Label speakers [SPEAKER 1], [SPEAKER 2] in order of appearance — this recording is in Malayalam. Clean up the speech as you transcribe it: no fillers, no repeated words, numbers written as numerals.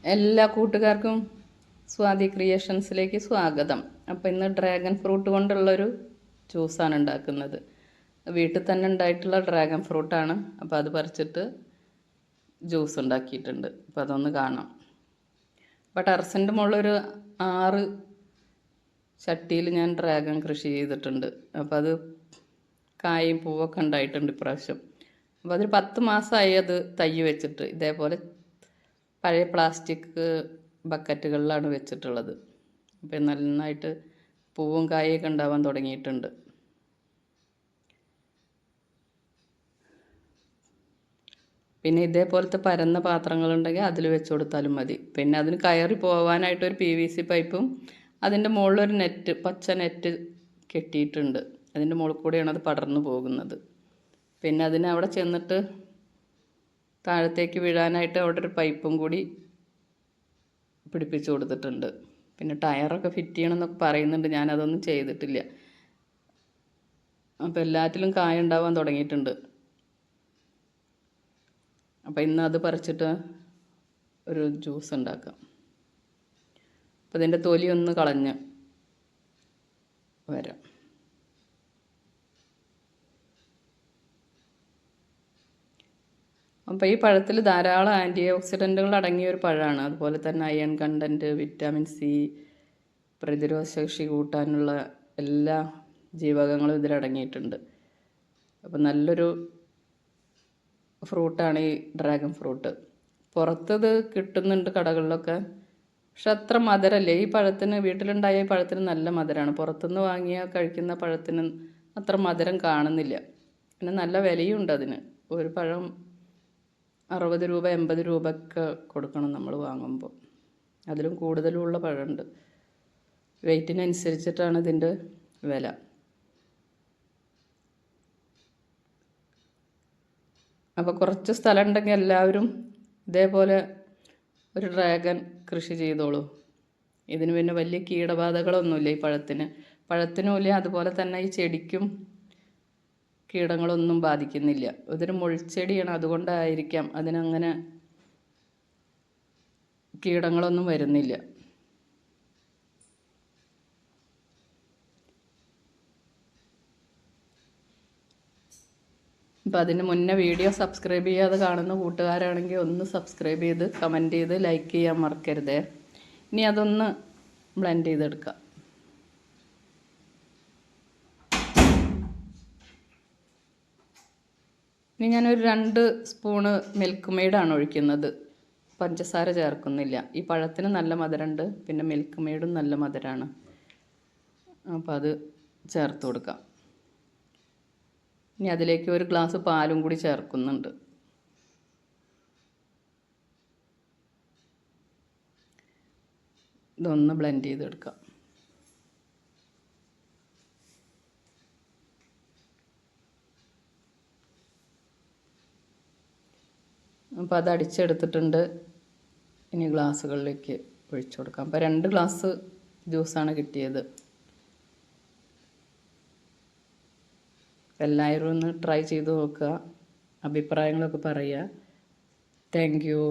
[SPEAKER 1] എല്ലാ കൂട്ടുകാർക്കും സ്വാതി ക്രിയേഷൻസിലേക്ക് സ്വാഗതം. അപ്പോൾ ഇന്ന് ഡ്രാഗൺ ഫ്രൂട്ട് കൊണ്ടുള്ളൊരു ജ്യൂസാണ് ഉണ്ടാക്കുന്നത്. വീട്ടിൽ തന്നെ ഉണ്ടായിട്ടുള്ള ഡ്രാഗൺ ഫ്രൂട്ടാണ്. അപ്പോൾ അത് പറിച്ചിട്ട് ജ്യൂസ് ഉണ്ടാക്കിയിട്ടുണ്ട്. അപ്പോൾ അതൊന്ന് കാണാം. അപ്പോൾ ടെറസിൻ്റെ മുകളിലൊരു 6 ചട്ടിയിൽ ഞാൻ ഡ്രാഗൺ കൃഷി ചെയ്തിട്ടുണ്ട്. അപ്പോൾ അത് കായും പൂവൊക്കെ ഉണ്ടായിട്ടുണ്ട് ഇപ്രാവശ്യം. അപ്പോൾ അതൊരു 10 മാസമായി അത് തൈ വെച്ചിട്ട്. ഇതേപോലെ പഴയ പ്ലാസ്റ്റിക് ബക്കറ്റുകളിലാണ് വെച്ചിട്ടുള്ളത്. അപ്പോൾ നന്നായിട്ട് പൂവും കായൊക്കെ ഉണ്ടാവാൻ തുടങ്ങിയിട്ടുണ്ട്. പിന്നെ ഇതേപോലത്തെ പരന്ന പാത്രങ്ങളുണ്ടെങ്കിൽ അതിൽ വെച്ച് കൊടുത്താലും മതി. പിന്നെ അതിന് കയറി പോകാനായിട്ടൊരു PVC പൈപ്പും അതിൻ്റെ മുകളിലൊരു നെറ്റ്, പച്ച നെറ്റ് കെട്ടിയിട്ടുണ്ട്. അതിൻ്റെ മുകളിൽ കൂടെയാണ് അത് പടർന്നു പോകുന്നത്. പിന്നെ അതിന് അവിടെ ചെന്നിട്ട് താഴത്തേക്ക് വീഴാനായിട്ട് അവിടെ ഒരു പൈപ്പും കൂടി പിടിപ്പിച്ചു കൊടുത്തിട്ടുണ്ട്. പിന്നെ ടയറൊക്കെ ഫിറ്റ് ചെയ്യണമെന്നൊക്കെ പറയുന്നുണ്ട്. ഞാനതൊന്നും ചെയ്തിട്ടില്ല. അപ്പോൾ എല്ലാറ്റിലും കായ ഉണ്ടാവാൻ തുടങ്ങിയിട്ടുണ്ട്. അപ്പോൾ ഇന്ന് അത് പറിച്ചിട്ട് ഒരു ജ്യൂസ് ഉണ്ടാക്കാം. അപ്പോൾ ഇതിൻ്റെ തൊലി ഒന്ന് കളഞ്ഞ് വരാം. അപ്പോൾ ഈ പഴത്തിൽ ധാരാളം ആൻറ്റി ഓക്സിഡൻറ്റുകൾ അടങ്ങിയ ഒരു പഴമാണ്. അതുപോലെ തന്നെ അയൺ കണ്ടൻറ്റ്, വിറ്റാമിൻ C, പ്രതിരോധശേഷി കൂട്ടാനുള്ള എല്ലാ ജീവകങ്ങളും ഇതിലടങ്ങിയിട്ടുണ്ട്. അപ്പോൾ നല്ലൊരു ഫ്രൂട്ടാണ് ഈ ഡ്രാഗൺ ഫ്രൂട്ട്. പുറത്തത് കിട്ടുന്നുണ്ട് കടകളിലൊക്കെ, പക്ഷെ അത്ര മധുരമല്ലേ ഈ പഴത്തിന്. വീട്ടിലുണ്ടായ ഈ പഴത്തിന് നല്ല മധുരമാണ്. പുറത്തുനിന്ന് വാങ്ങിയ കഴിക്കുന്ന പഴത്തിന് അത്ര മധുരം കാണുന്നില്ല. പിന്നെ നല്ല വിലയുണ്ട് അതിന്. ഒരു പഴം 60 രൂപ 80 രൂപയൊക്കെ കൊടുക്കണം നമ്മൾ വാങ്ങുമ്പോൾ. അതിലും കൂടുതലുള്ള പഴമുണ്ട്. വെയ്റ്റിനനുസരിച്ചിട്ടാണ് ഇതിൻ്റെ വില. അപ്പോൾ കുറച്ച് സ്ഥലം ഉണ്ടെങ്കിൽ എല്ലാവരും ഇതേപോലെ ഒരു ഡ്രാഗൺ കൃഷി ചെയ്തോളൂ. ഇതിന് പിന്നെ വലിയ കീടബാധകളൊന്നുമില്ല ഈ പഴത്തിനുമില്ല. അതുപോലെ തന്നെ ഈ ചെടിക്കും കീടങ്ങളൊന്നും ബാധിക്കുന്നില്ല. ഇതൊരു മുൾച്ചെടിയാണ്, അതുകൊണ്ടായിരിക്കാം അതിനങ്ങനെ കീടങ്ങളൊന്നും വരുന്നില്ല. അപ്പോൾ അതിന് മുന്നേ വീഡിയോ സബ്സ്ക്രൈബ് ചെയ്യാതെ കാണുന്ന കൂട്ടുകാരാണെങ്കിൽ ഒന്ന് സബ്സ്ക്രൈബ് ചെയ്ത് കമൻറ്റ് ചെയ്ത് ലൈക്ക് ചെയ്യാൻ മറക്കരുതേ. ഇനി അതൊന്ന് ബ്ലെൻഡ് ചെയ്തെടുക്കാം. ഇനി ഞാനൊരു 2 സ്പൂണ് മിൽക്ക് മെയ്ഡാണ് ഒഴിക്കുന്നത്. പഞ്ചസാര ചേർക്കുന്നില്ല. ഈ പഴത്തിന് നല്ല മധുരമുണ്ട്, പിന്നെ മിൽക്ക് മെയ്ഡും നല്ല മധുരമാണ്. അപ്പോൾ അത് ചേർത്ത് കൊടുക്കാം. ഇനി അതിലേക്ക് ഒരു ഗ്ലാസ് പാലും കൂടി ചേർക്കുന്നുണ്ട്. ഇതൊന്ന് ബ്ലെൻഡ് ചെയ്തെടുക്കാം. അപ്പോൾ അത് അടിച്ചെടുത്തിട്ടുണ്ട്. ഇനി ഗ്ലാസ്സുകളിലേക്ക് ഒഴിച്ചു കൊടുക്കാം. അപ്പോൾ 2 ഗ്ലാസ് ജ്യൂസാണ് കിട്ടിയത്. എല്ലാവരും ഒന്ന് ട്രൈ ചെയ്ത് നോക്കുക, അഭിപ്രായങ്ങളൊക്കെ പറയുക. Thank you.